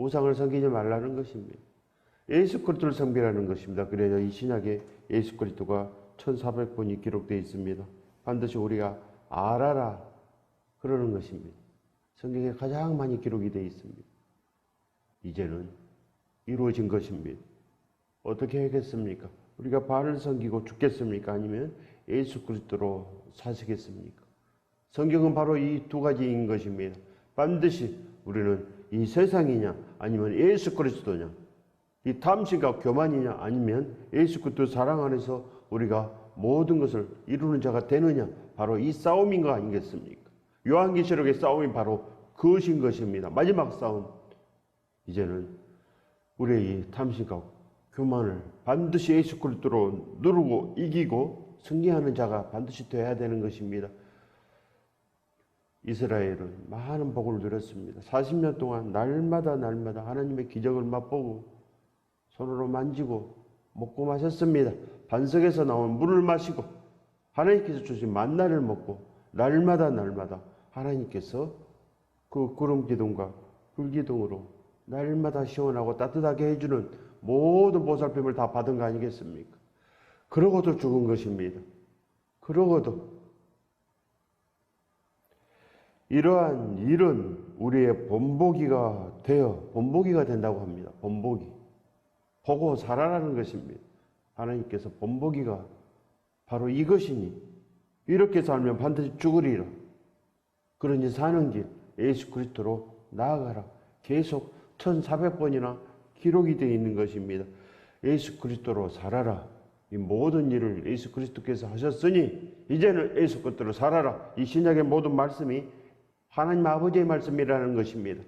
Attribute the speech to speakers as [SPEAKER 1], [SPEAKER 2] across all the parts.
[SPEAKER 1] 우상을 섬기지 말라는 것입니다. 예수 그리스도를 섬기라는 것입니다. 그래서 이 신약에 예수 그리스도가 1400번이 기록되어 있습니다. 반드시 우리가 알아라 그러는 것입니다. 성경에 가장 많이 기록이 되어 있습니다. 이제는 이루어진 것입니다. 어떻게 하겠습니까? 우리가 바알을 섬기고 죽겠습니까? 아니면 예수 그리스도로 사시겠습니까? 성경은 바로 이 두 가지인 것입니다. 반드시 우리는 이 세상이냐 아니면 예수 그리스도냐, 이 탐심과 교만이냐 아니면 예수 그리스도 사랑 안에서 우리가 모든 것을 이루는 자가 되느냐, 바로 이 싸움인 거 아니겠습니까? 요한계시록의 싸움이 바로 그것인 것입니다. 마지막 싸움. 이제는 우리의 이 탐심과 교만을 반드시 예수 그리스도로 누르고 이기고 승리하는 자가 반드시 되어야 되는 것입니다. 이스라엘은 많은 복을 누렸습니다. 40년 동안 날마다 하나님의 기적을 맛보고 손으로 만지고 먹고 마셨습니다. 반석에서 나온 물을 마시고 하나님께서 주신 만나를 먹고 날마다 하나님께서 그 구름 기둥과 불 기둥으로 날마다 시원하고 따뜻하게 해주는 모든 보살핌을 다 받은 거 아니겠습니까? 그러고도 죽은 것입니다. 그러고도 이러한 일은 우리의 본보기가 된다고 합니다. 본보기. 보고 살아라는 것입니다. 하나님께서 본보기가 바로 이것이니 이렇게 살면 반드시 죽으리라. 그러니 사는 길 예수 그리스도로 나아가라. 계속 1400번이나 기록이 되어 있는 것입니다. 예수 그리스도로 살아라. 이 모든 일을 예수 그리스도께서 하셨으니 이제는 예수 그리스도로 살아라. 이 신약의 모든 말씀이 하나님 아버지의 말씀이라는 것입니다.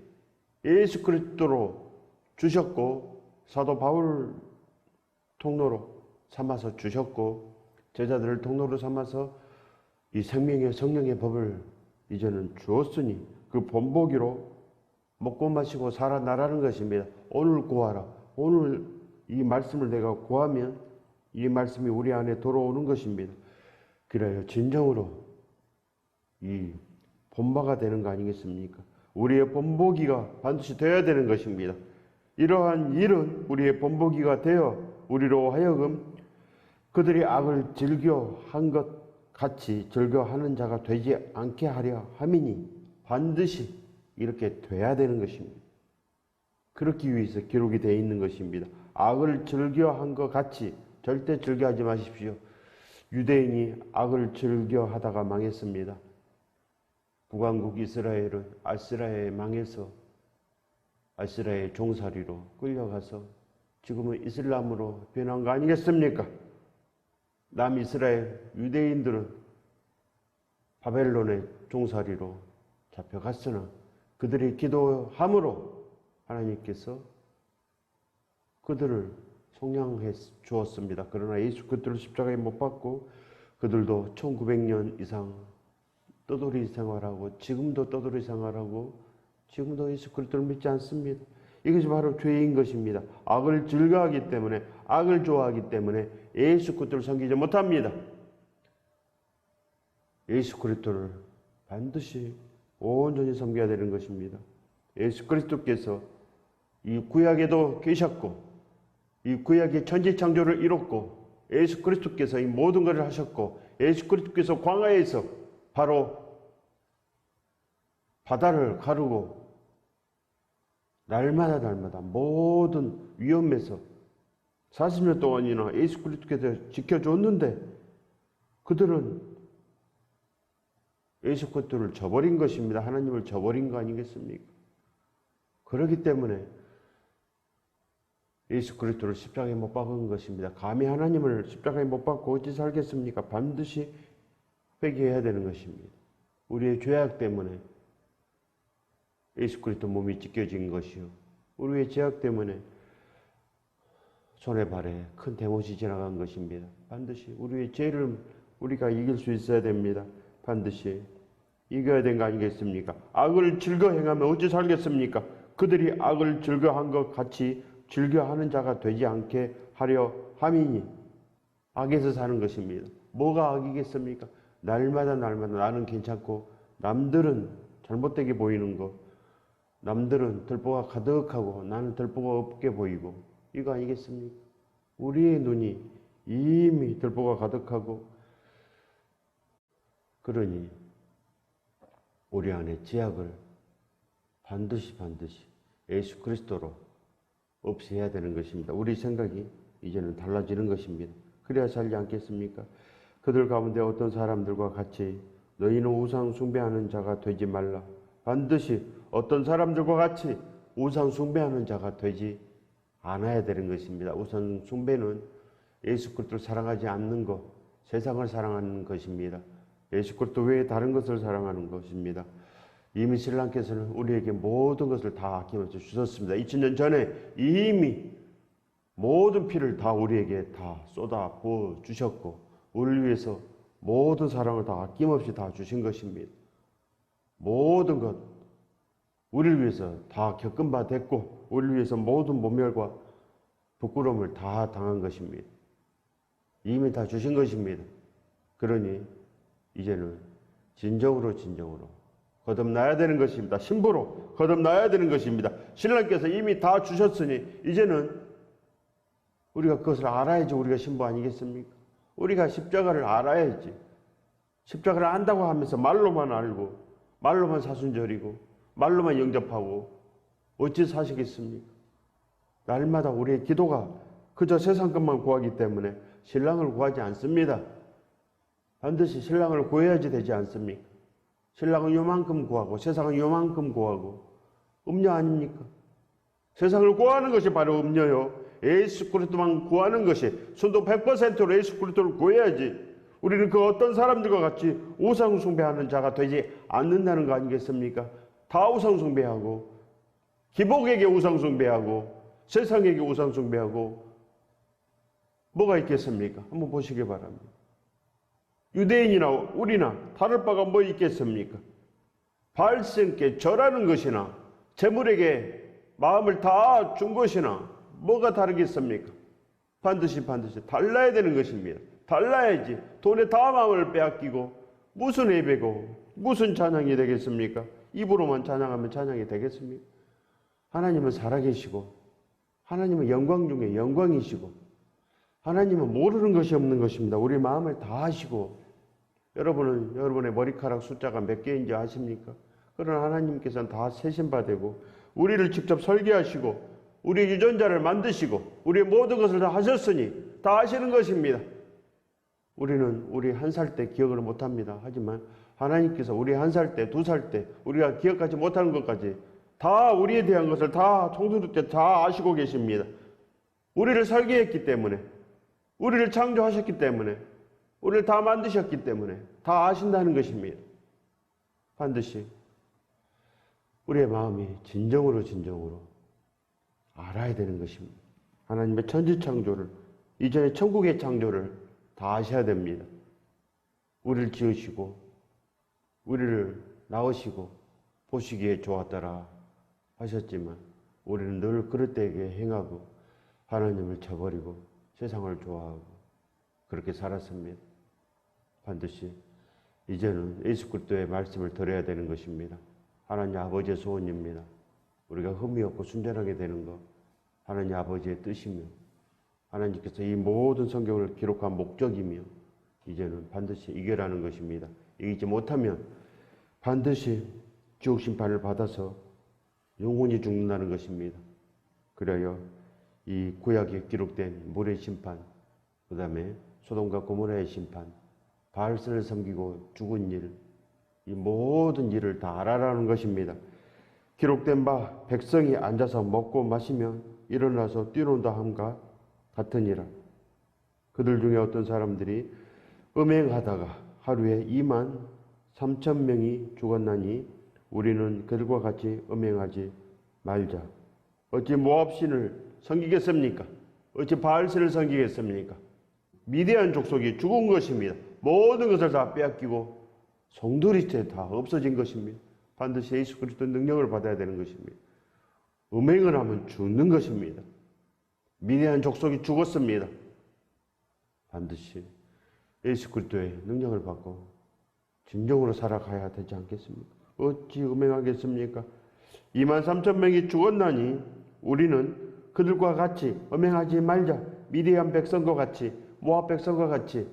[SPEAKER 1] 예수 그리스도로 주셨고 사도 바울 통로로 삼아서 주셨고 제자들을 통로로 삼아서 이 생명의 성령의 법을 이제는 주었으니 그 본보기로 먹고 마시고 살아나라는 것입니다. 오늘 구하라. 오늘 이 말씀을 내가 구하면 이 말씀이 우리 안에 들어오는 것입니다. 그래야 진정으로 이 본바가 되는 거 아니겠습니까? 우리의 본보기가 반드시 되어야 되는 것입니다. 이러한 일은 우리의 본보기가 되어 우리로 하여금 그들이 악을 즐겨한 것 같이 즐겨하는 자가 되지 않게 하려 함이니 반드시 이렇게 돼야 되는 것입니다. 그렇기 위해서 기록이 되어 있는 것입니다. 악을 즐겨한 것 같이 절대 즐겨하지 마십시오. 유대인이 악을 즐겨하다가 망했습니다. 북왕국 이스라엘은 아시라에 망해서 아시라의 종살이로 끌려가서 지금은 이슬람으로 변한 거 아니겠습니까? 남이스라엘 유대인들은 바벨론의 종살이로 잡혀갔으나 그들이 기도함으로 하나님께서 그들을 속량해 주었습니다. 그러나 예수 그리스도를 십자가에 못 박고 그들도 1900년 이상 떠돌이 생활하고 지금도 떠돌이 생활하고 지금도 예수 그리스도를 믿지 않습니다. 이것이 바로 죄인 것입니다. 악을 즐거워하기 때문에 악을 좋아하기 때문에 예수 그리스도를 섬기지 못합니다. 예수 그리스도를 반드시 온전히 섬겨야 되는 것입니다. 예수 그리스도께서 이 구약에도 계셨고 이 구약의 천지창조를 이뤘고 예수 그리스도께서 이 모든 것을 하셨고 예수 그리스도께서 광야에서 바로 바다를 가르고 날마다 모든 위험에서 40년 동안이나 예수 그리스도께서 지켜줬는데 그들은 예수 그리스도를 저버린 것입니다. 하나님을 저버린 거 아니겠습니까? 그렇기 때문에 예수 그리스도를 십자가에 못 박은 것입니다. 감히 하나님을 십자가에 못 박고 어찌 살겠습니까? 반드시 회개해야 되는 것입니다. 우리의 죄악 때문에 예수 그리스도 몸이 찢겨진 것이요. 우리의 죄악 때문에 손에 발에 큰 대못이 지나간 것입니다. 반드시 우리의 죄를 우리가 이길 수 있어야 됩니다. 반드시 이겨야 되는 거 아니겠습니까? 악을 즐거 행하면 어찌 살겠습니까? 그들이 악을 즐거한 것 같이 즐겨하는 자가 되지 않게 하려 함이니 악에서 사는 것입니다. 뭐가 악이겠습니까? 날마다 나는 괜찮고 남들은 잘못되게 보이는 것, 남들은 들보가 가득하고 나는 들보가 없게 보이고 이거 아니겠습니까? 우리의 눈이 이미 들보가 가득하고 그러니 우리 안에 죄악을 반드시 예수 그리스도로 없애야 되는 것입니다. 우리 생각이 이제는 달라지는 것입니다. 그래야 살지 않겠습니까? 그들 가운데 어떤 사람들과 같이 너희는 우상 숭배하는 자가 되지 말라. 반드시 어떤 사람들과 같이 우상 숭배하는 자가 되지 않아야 되는 것입니다. 우상 숭배는 예수 그리스도를 사랑하지 않는 것, 세상을 사랑하는 것입니다. 예수 그리스도 외에 다른 것을 사랑하는 것입니다. 이미 신랑께서는 우리에게 모든 것을 다 아낌없이 주셨습니다. 2000년 전에 이미 모든 피를 다 우리에게 다 쏟아 부어 주셨고 우리를 위해서 모든 사랑을 다 아낌없이 다 주신 것입니다. 모든 것 우리를 위해서 다 겪은 바 됐고 우리를 위해서 모든 모멸과 부끄러움을 다 당한 것입니다. 이미 다 주신 것입니다. 그러니 이제는 진정으로 거듭나야 되는 것입니다. 신부로 거듭나야 되는 것입니다. 신랑께서 이미 다 주셨으니 이제는 우리가 그것을 알아야지 우리가 신부 아니겠습니까? 우리가 십자가를 알아야지. 십자가를 안다고 하면서 말로만 알고 말로만 사순절이고 말로만 영접하고 어찌 사시겠습니까? 날마다 우리의 기도가 그저 세상 것만 구하기 때문에 신랑을 구하지 않습니다. 반드시 신랑을 구해야지 되지 않습니까? 신랑은 요만큼 구하고 세상은 요만큼 구하고 음녀 아닙니까? 세상을 구하는 것이 바로 음녀요. 예수 그리스도만 구하는 것이 순도 100%로 예수 그리스도를 구해야지 우리는 그 어떤 사람들과 같이 우상 숭배하는 자가 되지 않는다는 거 아니겠습니까? 다 우상 숭배하고 기복에게 우상 숭배하고 세상에게 우상 숭배하고 뭐가 있겠습니까? 한번 보시기 바랍니다. 유대인이나 우리나 다를 바가 뭐 있겠습니까? 발생께 절하는 것이나 재물에게 마음을 다 준 것이나 뭐가 다르겠습니까? 반드시 달라야 되는 것입니다. 달라야지 돈에 다 마음을 빼앗기고 무슨 예배고 무슨 찬양이 되겠습니까? 입으로만 찬양하면 찬양이 되겠습니까? 하나님은 살아계시고 하나님은 영광 중에 영광이시고 하나님은 모르는 것이 없는 것입니다. 우리 마음을 다 아시고 여러분은 여러분의 머리카락 숫자가 몇 개인지 아십니까? 그러나 하나님께서는 다 세신바되고 우리를 직접 설계하시고 우리 유전자를 만드시고 우리의 모든 것을 다 하셨으니 다 아시는 것입니다. 우리는 우리 1살 때 기억을 못합니다. 하지만 하나님께서 우리 1살 때, 2살 때 우리가 기억하지 못하는 것까지 다 우리에 대한 것을 다 청소년 때 다 아시고 계십니다. 우리를 설계했기 때문에 우리를 창조하셨기 때문에 우리를 다 만드셨기 때문에 다 아신다는 것입니다. 반드시 우리의 마음이 진정으로 알아야 되는 것입니다. 하나님의 천지창조를 이전에 천국의 창조를 다 아셔야 됩니다. 우리를 지으시고 우리를 낳으시고 보시기에 좋았더라 하셨지만 우리는 늘 그릇되게 행하고 하나님을 저버리고 세상을 좋아하고 그렇게 살았습니다. 반드시 이제는 예수 그리스도의 말씀을 들어야 되는 것입니다. 하나님 아버지의 소원입니다. 우리가 흠이 없고 순전하게 되는 것 하나님 아버지의 뜻이며 하나님께서 이 모든 성경을 기록한 목적이며 이제는 반드시 이겨라는 것입니다. 이기지 못하면 반드시 지옥 심판을 받아서 영원히 죽는다는 것입니다. 그래야 이 구약에 기록된 물의 심판, 그 다음에 소돔과 고모라의 심판, 바알스를 섬기고 죽은 일, 이 모든 일을 다 알아라는 것입니다. 기록된 바 백성이 앉아서 먹고 마시면 일어나서 뛰논다 함과 같으니라. 그들 중에 어떤 사람들이 음행하다가 하루에 23,000명이 죽었나니 우리는 그들과 같이 음행하지 말자. 어찌 모압신을 섬기겠습니까? 어찌 바알신을 섬기겠습니까? 미디안 족속이 죽은 것입니다. 모든 것을 다 빼앗기고 송두리째 다 없어진 것입니다. 반드시 예수 그리스도의 능력을 받아야 되는 것입니다. 음행을 하면 죽는 것입니다. 미디안 족속이 죽었습니다. 반드시 예수 그리스도의 능력을 받고 진정으로 살아가야 되지 않겠습니까? 어찌 음행하겠습니까? 23,000명이 죽었나니 우리는 그들과 같이 음행하지 말자. 미디안 백성과 같이, 모압 백성과 같이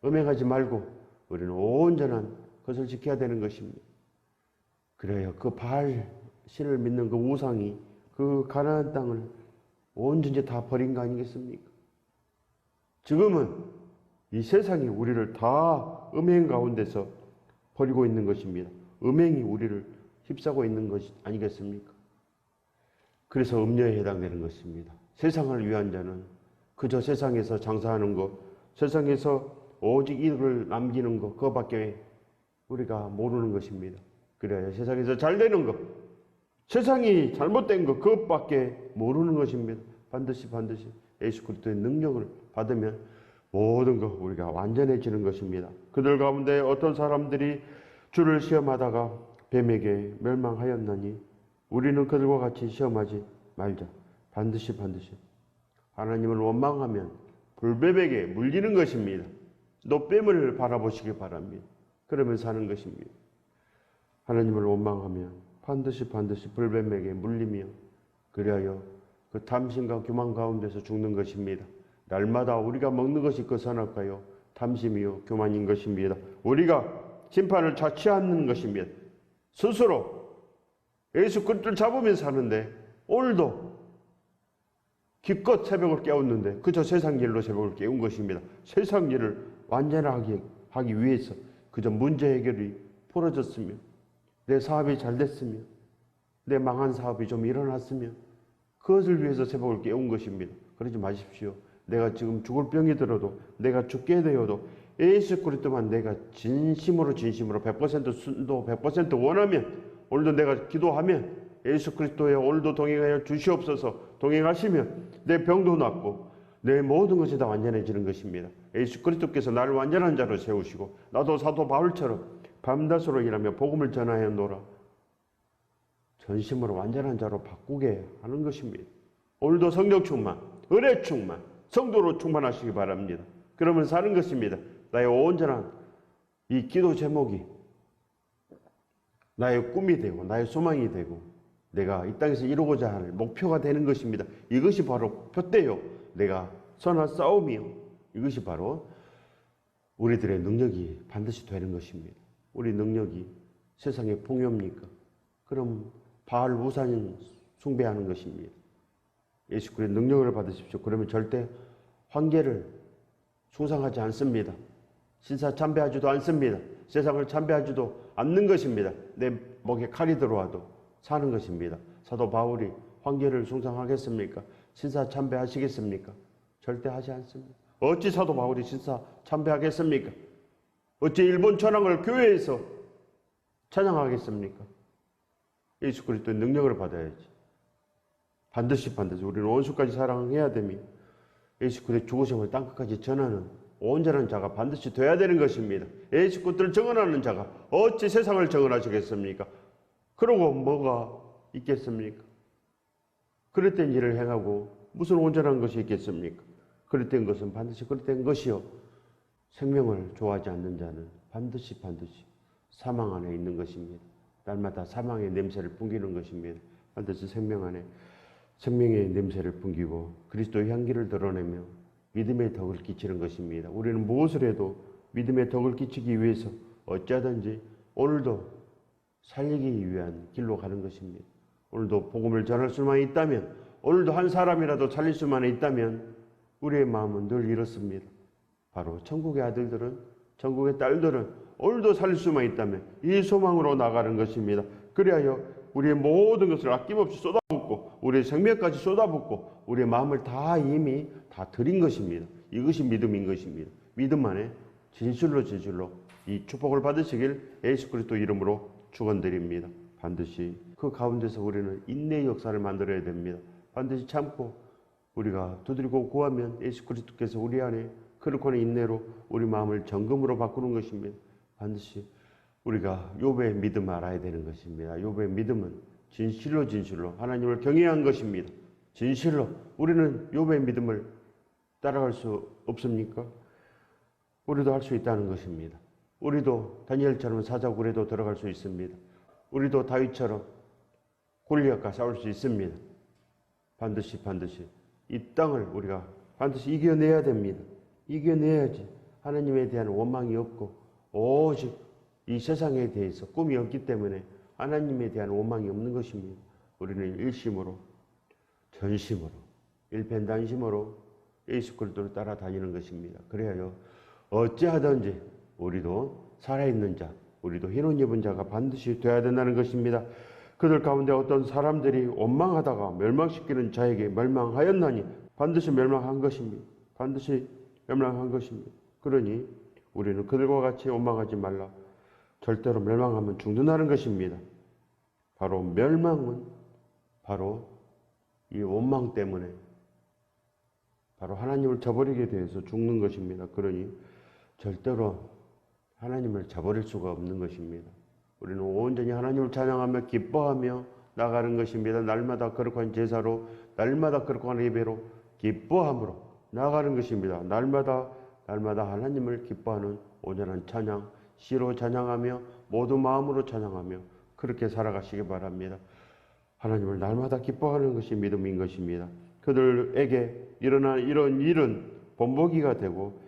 [SPEAKER 1] 음행하지 말고 우리는 온전한 것을 지켜야 되는 것입니다. 그래요. 그 바알 신을 믿는 그 우상이 그 가나안 땅을 온전히 다 버린 거 아니겠습니까? 지금은 이 세상이 우리를 다 음행 가운데서 버리고 있는 것입니다. 음행이 우리를 휩싸고 있는 것이 아니겠습니까? 그래서 음녀에 해당되는 것입니다. 세상을 위한 자는 그저 세상에서 장사하는 것, 세상에서 오직 이익을 남기는 것, 그거밖에 우리가 모르는 것입니다. 그래야 세상에서 잘 되는 것, 세상이 잘못된 것, 그것밖에 모르는 것입니다. 반드시 예수 그리스도의 능력을 받으면 모든 것 우리가 완전해지는 것입니다. 그들 가운데 어떤 사람들이 주를 시험하다가 뱀에게 멸망하였나니 우리는 그들과 같이 시험하지 말자. 반드시 하나님을 원망하면 불뱀에게 물리는 것입니다. 노뱀을 바라보시기 바랍니다. 그러면 사는 것입니다. 하나님을 원망하면 반드시 불뱀에게 물리며 그리하여 그 탐심과 교만 가운데서 죽는 것입니다. 날마다 우리가 먹는 것이 그 선악과요 탐심이요 교만인 것입니다. 우리가 심판을 자취하는 것입니다. 스스로 예수 그리스도를 잡으면 사는데 오늘도 기껏 새벽을 깨웠는데 그저 세상 일로 새벽을 깨운 것입니다. 세상 일을 완전하게 하기 위해서 그저 문제 해결이 풀어졌으면 내 사업이 잘 됐으면 내 망한 사업이 좀 일어났으면 그것을 위해서 새벽을 깨운 것입니다. 그러지 마십시오. 내가 지금 죽을 병이 들어도 내가 죽게 되어도 예수 그리스도만 내가 진심으로 100% 순도 100% 원하면 오늘도 내가 기도하면 예수 그리스도의 오늘도 동행하여 주시옵소서 동행하시면 내 병도 낫고 내 모든 것이 다 완전해지는 것입니다. 예수 그리스도께서 나를 완전한 자로 세우시고 나도 사도 바울처럼 밤낮으로 일하며 복음을 전하여 노라. 전심으로 완전한 자로 바꾸게 하는 것입니다. 오늘도 성령 충만, 은혜 충만, 성도로 충만하시기 바랍니다. 그러면 사는 것입니다. 나의 온전한 이 기도 제목이 나의 꿈이 되고 나의 소망이 되고 내가 이 땅에서 이루고자 할 목표가 되는 것입니다. 이것이 바로 표대요. 내가 선한 싸움이요. 이것이 바로 우리들의 능력이 반드시 되는 것입니다. 우리 능력이 세상의 풍요입니까? 그럼 바알 우상 숭배하는 것입니다. 예수 그리스도의 능력을 받으십시오. 그러면 절대 황제를 숭상하지 않습니다. 신사 참배하지도 않습니다. 세상을 참배하지도 않는 것입니다. 내 목에 칼이 들어와도 사는 것입니다. 사도 바울이 황제를 숭상하겠습니까? 신사 참배하시겠습니까? 절대 하지 않습니다. 어찌 사도 바울이 신사 참배하겠습니까? 어찌 일본 천황을 교회에서 찬양하겠습니까? 예수 그리스도의 능력을 받아야지. 반드시 우리는 원수까지 사랑해야 됩니다. 예수 그리스도의 죽으심을 땅끝까지 전하는 온전한 자가 반드시 돼야 되는 것입니다. 예수 그리스도를 증언하는 자가 어찌 세상을 증언하시겠습니까? 그러고 뭐가 있겠습니까? 그릇된 일을 행하고 무슨 온전한 것이 있겠습니까? 그릇된 것은 반드시 그릇된 것이요. 생명을 좋아하지 않는 자는 반드시 사망 안에 있는 것입니다. 날마다 사망의 냄새를 풍기는 것입니다. 반드시 생명 안에 생명의 냄새를 풍기고 그리스도의 향기를 드러내며 믿음의 덕을 끼치는 것입니다. 우리는 무엇을 해도 믿음의 덕을 끼치기 위해서 어찌하든지 오늘도 살리기 위한 길로 가는 것입니다. 오늘도 복음을 전할 수만 있다면, 오늘도 한 사람이라도 살릴 수만 있다면 우리의 마음은 늘 이렇습니다. 바로 천국의 아들들은, 천국의 딸들은 오늘도 살릴 수만 있다면 이 소망으로 나가는 것입니다. 그리하여 우리의 모든 것을 아낌없이 쏟아붓고 우리의 생명까지 쏟아붓고 우리의 마음을 다 이미 다 드린 것입니다. 이것이 믿음인 것입니다. 믿음 안에 진실로 이 축복을 받으시길 예수 그리스도 이름으로 축원드립니다. 반드시 그 가운데서 우리는 인내의 역사를 만들어야 됩니다. 반드시 참고 우리가 두드리고 구하면 예수 그리스도께서 우리 안에 그렇고는 인내로 우리 마음을 정금으로 바꾸는 것입니다. 반드시 우리가 욥의 믿음을 알아야 되는 것입니다. 욥의 믿음은 진실로 하나님을 경외한 것입니다. 진실로 우리는 욥의 믿음을 따라갈 수 없습니까? 우리도 할 수 있다는 것입니다. 우리도 다니엘처럼 사자굴에도 들어갈 수 있습니다. 우리도 다윗처럼 골리앗과 싸울 수 있습니다. 반드시 이 땅을 우리가 반드시 이겨내야 됩니다. 이겨내야지 하나님에 대한 원망이 없고 오직 이 세상에 대해서 꿈이 없기 때문에 하나님에 대한 원망이 없는 것입니다. 우리는 일심으로 전심으로 일편단심으로 예수 그리스도를 따라다니는 것입니다. 그래야요 어찌하든지 우리도 살아있는 자, 우리도 흰옷 입은 자가 반드시 되어야 된다는 것입니다. 그들 가운데 어떤 사람들이 원망하다가 멸망시키는 자에게 멸망하였나니 반드시 멸망한 것입니다. 반드시 멸망한 것입니다. 그러니 우리는 그들과 같이 원망하지 말라. 절대로 멸망하면 죽는다는 것입니다. 바로 멸망은 바로 이 원망 때문에 바로 하나님을 저버리게 되어서 죽는 것입니다. 그러니 절대로 하나님을 저버릴 수가 없는 것입니다. 우리는 온전히 하나님을 찬양하며 기뻐하며 나가는 것입니다. 날마다 거룩한 제사로 날마다 거룩한 예배로 기뻐함으로 나가는 것입니다. 날마다 하나님을 기뻐하는 온전한 찬양, 시로 찬양하며 모두 마음으로 찬양하며 그렇게 살아가시기 바랍니다. 하나님을 날마다 기뻐하는 것이 믿음인 것입니다. 그들에게 일어난 이런 일은 본보기가 되고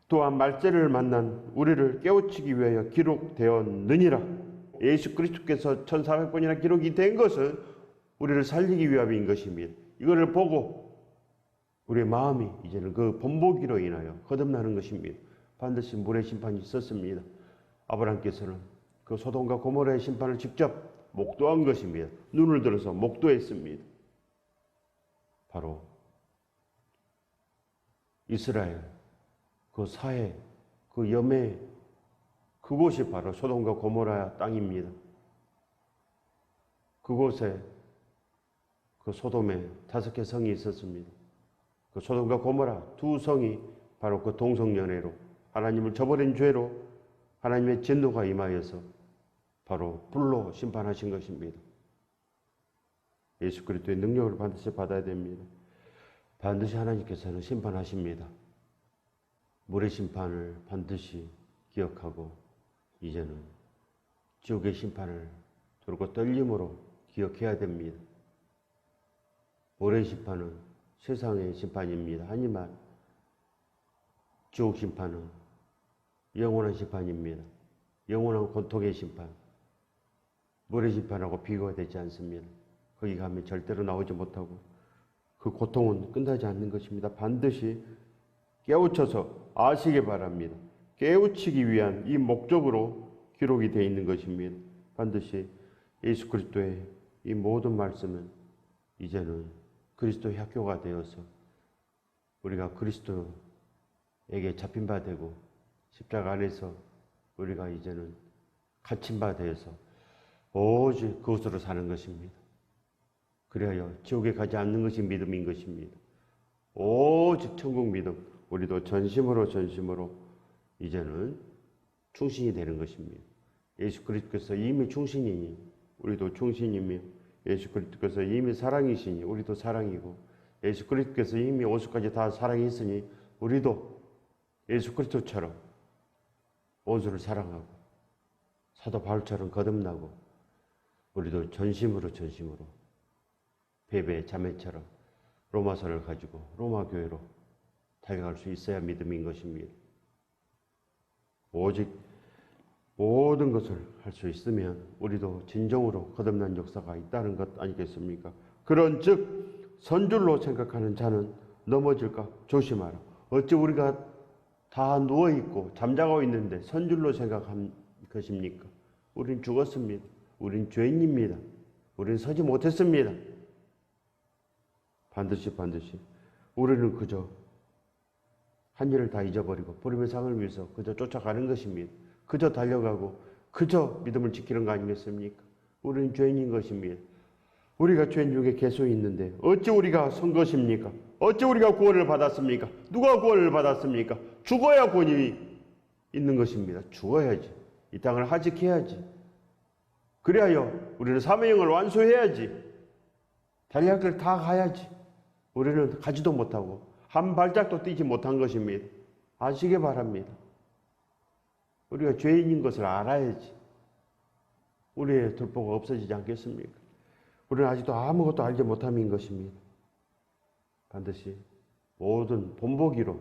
[SPEAKER 1] 또한 말세를 만난 우리를 깨우치기 위하여 기록되었느니라. 예수 그리스도께서 1400번이나 기록이 된 것은 우리를 살리기 위함인 것입니다. 이거를 보고 우리의 마음이 이제는 그 본보기로 인하여 거듭나는 것입니다. 반드시 물의 심판이 있었습니다. 아브라함께서는 그 소돔과 고모라의 심판을 직접 목도한 것입니다. 눈을 들어서 목도했습니다. 바로 이스라엘 그 사해 그 염해 그곳이 바로 소돔과 고모라 땅입니다. 그곳에 그 소돔에 5개 성이 있었습니다. 그 소돔과 고모라 두 성이 바로 그 동성연애로 하나님을 저버린 죄로 하나님의 진노가 임하여서 바로 불로 심판하신 것입니다. 예수 그리스도의 능력을 반드시 받아야 됩니다. 반드시 하나님께서는 심판하십니다. 물의 심판을 반드시 기억하고 이제는 지옥의 심판을 두렵고 떨림으로 기억해야 됩니다. 물의 심판은 세상의 심판입니다. 하지만 지옥 심판은 영원한 심판입니다. 영원한 고통의 심판. 물의 심판하고 비교가 되지 않습니다. 거기 가면 절대로 나오지 못하고 그 고통은 끝나지 않는 것입니다. 반드시 깨우쳐서 아시기 바랍니다. 깨우치기 위한 이 목적으로 기록이 되어 있는 것입니다. 반드시 예수 그리스도의 이 모든 말씀은 이제는 그리스도의 학교가 되어서 우리가 그리스도에게 잡힌 바 되고 십자가 안에서 우리가 이제는 갇힌 바 되어서 오직 그것으로 사는 것입니다. 그래야 지옥에 가지 않는 것이 믿음인 것입니다. 오직 천국 믿음, 우리도 전심으로 이제는 충신이 되는 것입니다. 예수 그리스도께서 이미 충신이니 우리도 충신이며 예수 그리스도께서 이미 사랑이시니 우리도 사랑이고 예수 그리스도께서 이미 오수까지 다 사랑이 있으니 우리도 예수 그리스도처럼 원수를 사랑하고 사도 바울처럼 거듭나고 우리도 전심으로 베베 자매처럼 로마서를 가지고 로마 교회로 달려갈 수 있어야 믿음인 것입니다. 오직 모든 것을 할 수 있으면 우리도 진정으로 거듭난 역사가 있다는 것 아니겠습니까? 그런즉 선줄로 생각하는 자는 넘어질까 조심하라. 어찌 우리가 다 누워있고 잠자고 있는데 선줄로 생각한 것입니까? 우린 죽었습니다. 우린 죄인입니다. 우린 서지 못했습니다. 반드시 우리는 그저 한 일을 다 잊어버리고 부름의 상을 위해서 그저 쫓아가는 것입니다. 그저 달려가고 그저 믿음을 지키는 거 아니겠습니까? 우리는 죄인인 것입니다. 우리가 죄인 중에 계속 있는데 어찌 우리가 선 것입니까? 어찌 우리가 구원을 받았습니까? 누가 구원을 받았습니까? 죽어야 구원이 있는 것입니다. 죽어야지. 이 땅을 하직해야지. 그래야 우리는 사명을 완수해야지. 달려갈 길 다 가야지. 우리는 가지도 못하고 한 발짝도 뛰지 못한 것입니다. 아시기 바랍니다. 우리가 죄인인 것을 알아야지. 우리의 돌보가 없어지지 않겠습니까? 우리는 아직도 아무것도 알지 못함인 것입니다. 반드시 모든 본보기로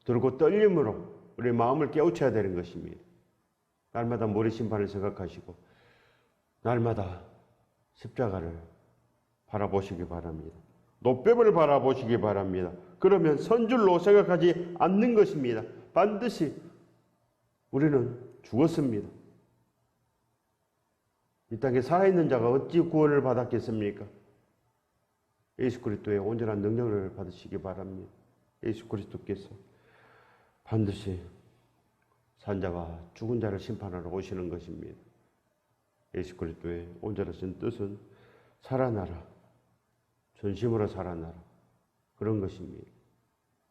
[SPEAKER 1] 들고 떨림으로 우리의 마음을 깨우쳐야 되는 것입니다. 날마다 모래심판을 생각하시고 날마다 십자가를 바라보시기 바랍니다. 노뱀을 바라보시기 바랍니다. 그러면 선줄로 생각하지 않는 것입니다. 반드시 우리는 죽었습니다. 이 땅에 살아있는 자가 어찌 구원을 받았겠습니까? 예수 그리스도의 온전한 능력을 받으시기 바랍니다. 예수 그리스도께서 반드시 산자와 죽은 자를 심판하러 오시는 것입니다. 예수 그리스도의 온전하신 뜻은 살아나라, 전심으로 살아나라, 그런 것입니다.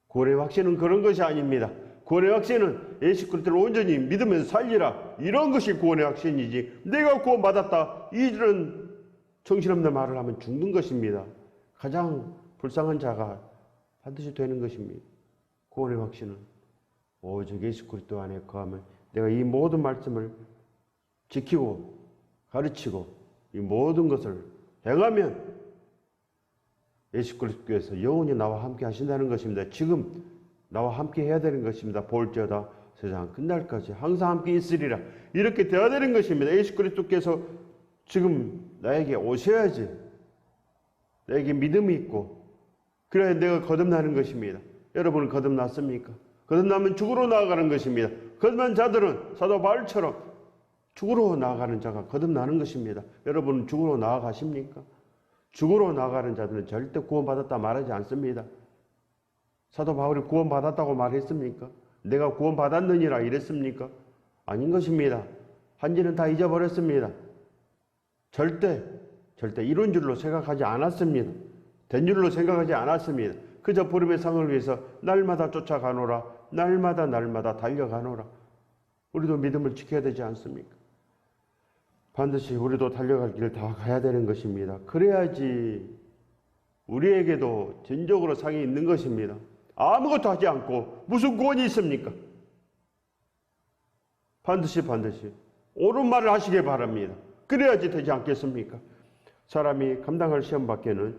[SPEAKER 1] 구원의 확신은 그런 것이 아닙니다. 구원의 확신은 예수 그리스도를 온전히 믿으면서 살리라, 이런 것이 구원의 확신이지, 내가 구원받았다 이런 정신없는 말을 하면 죽는 것입니다. 가장 불쌍한 자가 반드시 되는 것입니다. 구원의 확신은 오직 예수 그리스도 안에 거하면, 내가 이 모든 말씀을 지키고 가르치고 이 모든 것을 행하면 예수 그리스도께서 영원히 나와 함께 하신다는 것입니다. 지금 나와 함께 해야 되는 것입니다. 볼지어다 세상 끝날까지 항상 함께 있으리라, 이렇게 되어야 되는 것입니다. 예수 그리스도께서 지금 나에게 오셔야지 나에게 믿음이 있고 그래야 내가 거듭나는 것입니다. 여러분은 거듭났습니까? 거듭나면 죽으러 나아가는 것입니다. 거듭난 자들은 사도 바울처럼 죽으러 나아가는 자가 거듭나는 것입니다. 여러분은 죽으러 나아가십니까? 죽으러 나아가는 자들은 절대 구원받았다 말하지 않습니다. 사도 바울이 구원받았다고 말했습니까? 내가 구원받았느니라 이랬습니까? 아닌 것입니다. 한지는 다 잊어버렸습니다. 절대 이룬 줄로 생각하지 않았습니다. 된 줄로 생각하지 않았습니다. 그저 부름의 상을 위해서 날마다 쫓아가노라, 날마다 달려가노라. 우리도 믿음을 지켜야 되지 않습니까? 반드시 우리도 달려갈 길을 다 가야 되는 것입니다. 그래야지 우리에게도 진정으로 상이 있는 것입니다. 아무것도 하지 않고 무슨 구원이 있습니까? 반드시 옳은 말을 하시길 바랍니다. 그래야지 되지 않겠습니까? 사람이 감당할 시험 밖에는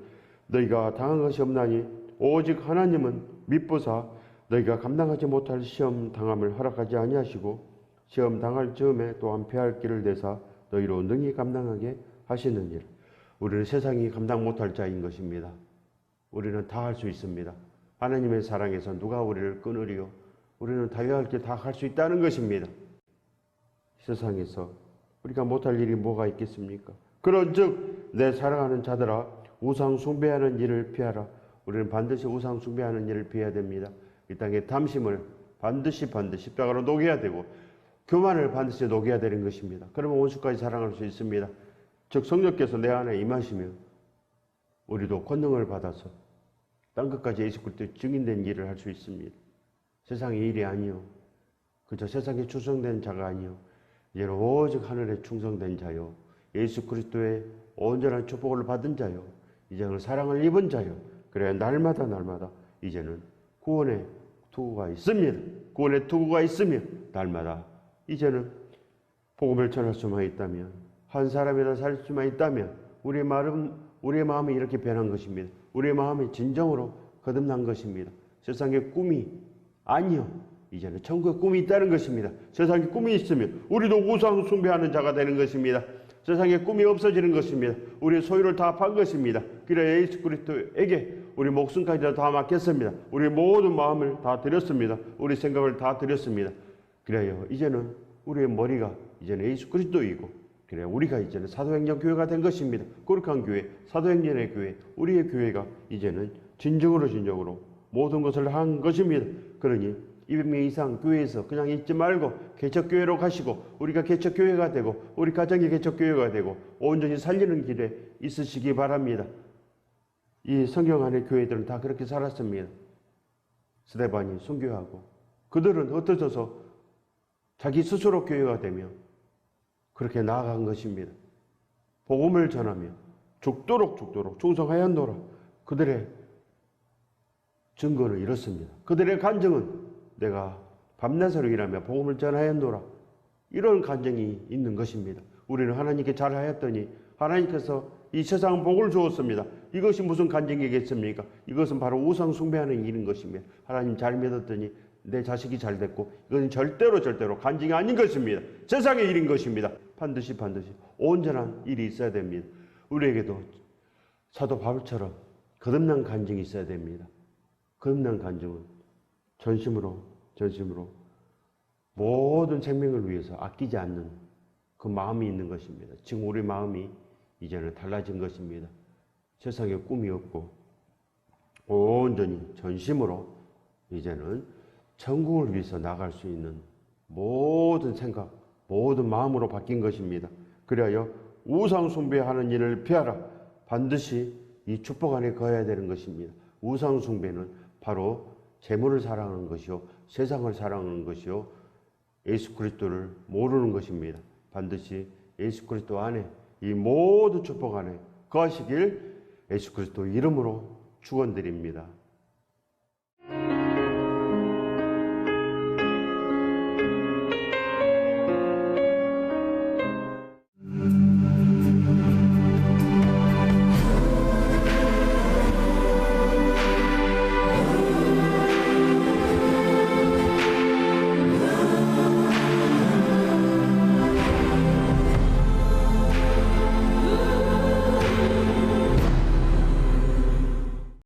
[SPEAKER 1] 너희가 당한 것이 없나니 오직 하나님은 미쁘사 너희가 감당하지 못할 시험 당함을 허락하지 아니하시고 시험 당할 즈음에 또한 피할 길을 내사 너희로 능히 감당하게 하시느니라. 우리는 세상이 감당 못할 자인 것입니다. 우리는 다 할 수 있습니다. 하나님의 사랑에서 누가 우리를 끊으리요? 우리는 달려갈 길 다 갈 수 있다는 것입니다. 세상에서 우리가 못할 일이 뭐가 있겠습니까? 그런즉 내 사랑하는 자들아, 우상 숭배하는 일을 피하라. 우리는 반드시 우상 숭배하는 일을 피해야 됩니다. 이 땅의 탐심을 반드시 십자가로 녹여야 되고 교만을 반드시 녹여야 되는 것입니다. 그러면 원수까지 사랑할 수 있습니다. 즉 성령께서 내 안에 임하시면 우리도 권능을 받아서 땅끝까지 예수 그리스도의 증인된 일을 할 수 있습니다. 세상의 일이 아니요, 그저 세상에 충성된 자가 아니요, 이제는 오직 하늘에 충성된 자요, 예수 그리스도의 온전한 축복을 받은 자요, 이제는 사랑을 입은 자요. 그래야 날마다 이제는 구원의 투구가 있습니다. 구원의 투구가 있으면 날마다 이제는 복음을 전할 수만 있다면, 한 사람이라 살 수만 있다면 우리의 마음이 이렇게 변한 것입니다. 우리의 마음이 진정으로 거듭난 것입니다. 세상의 꿈이 아니요, 이제는 천국의 꿈이 있다는 것입니다. 세상에 꿈이 있으면 우리도 우상 숭배하는 자가 되는 것입니다. 세상에 꿈이 없어지는 것입니다. 우리의 소유를 다 판 것입니다. 그래야 예수 그리스도에게 우리 목숨까지 다 맡겼습니다. 우리 모든 마음을 다 드렸습니다. 우리 생각을 다 드렸습니다. 그래요, 이제는 우리의 머리가 이제는 예수 그리스도이고, 그래 우리가 이제는 사도행전 교회가 된 것입니다. 거룩한 교회, 사도행전의 교회, 우리의 교회가 이제는 진정으로 모든 것을 한 것입니다. 그러니 200명 이상 교회에서 그냥 있지 말고 개척교회로 가시고, 우리가 개척교회가 되고 우리 가정이 개척교회가 되고 온전히 살리는 길에 있으시기 바랍니다. 이 성경 안의 교회들은 다 그렇게 살았습니다. 스데반이 순교하고 그들은 흩어져서 자기 스스로 교회가 되며 그렇게 나아간 것입니다. 복음을 전하며 죽도록 충성하였노라. 그들의 증거는 이렇습니다. 그들의 간증은 내가 밤낮으로 일하며 복음을 전하였노라. 이런 간증이 있는 것입니다. 우리는 하나님께 잘하였더니 하나님께서 이 세상 복을 주었습니다. 이것이 무슨 간증이겠습니까? 이것은 바로 우상 숭배하는 일인 것입니다. 하나님 잘 믿었더니 내 자식이 잘 됐고, 이것은 절대로 간증이 아닌 것입니다. 세상의 일인 것입니다. 반드시 온전한 일이 있어야 됩니다. 우리에게도 사도 바울처럼 거듭난 간증이 있어야 됩니다. 거듭난 간증은 전심으로 모든 생명을 위해서 아끼지 않는 그 마음이 있는 것입니다. 지금 우리 마음이 이제는 달라진 것입니다. 세상에 꿈이 없고 온전히 전심으로 이제는 천국을 위해서 나갈 수 있는 모든 생각, 모든 마음으로 바뀐 것입니다. 그리하여 우상 숭배하는 일을 피하라. 반드시 이 축복 안에 거해야 되는 것입니다. 우상 숭배는 바로 재물을 사랑하는 것이요, 세상을 사랑하는 것이요, 예수 그리스도를 모르는 것입니다. 반드시 예수 그리스도 안에 이 모든 축복 안에 거하시길 예수 그리스도 이름으로 축원드립니다.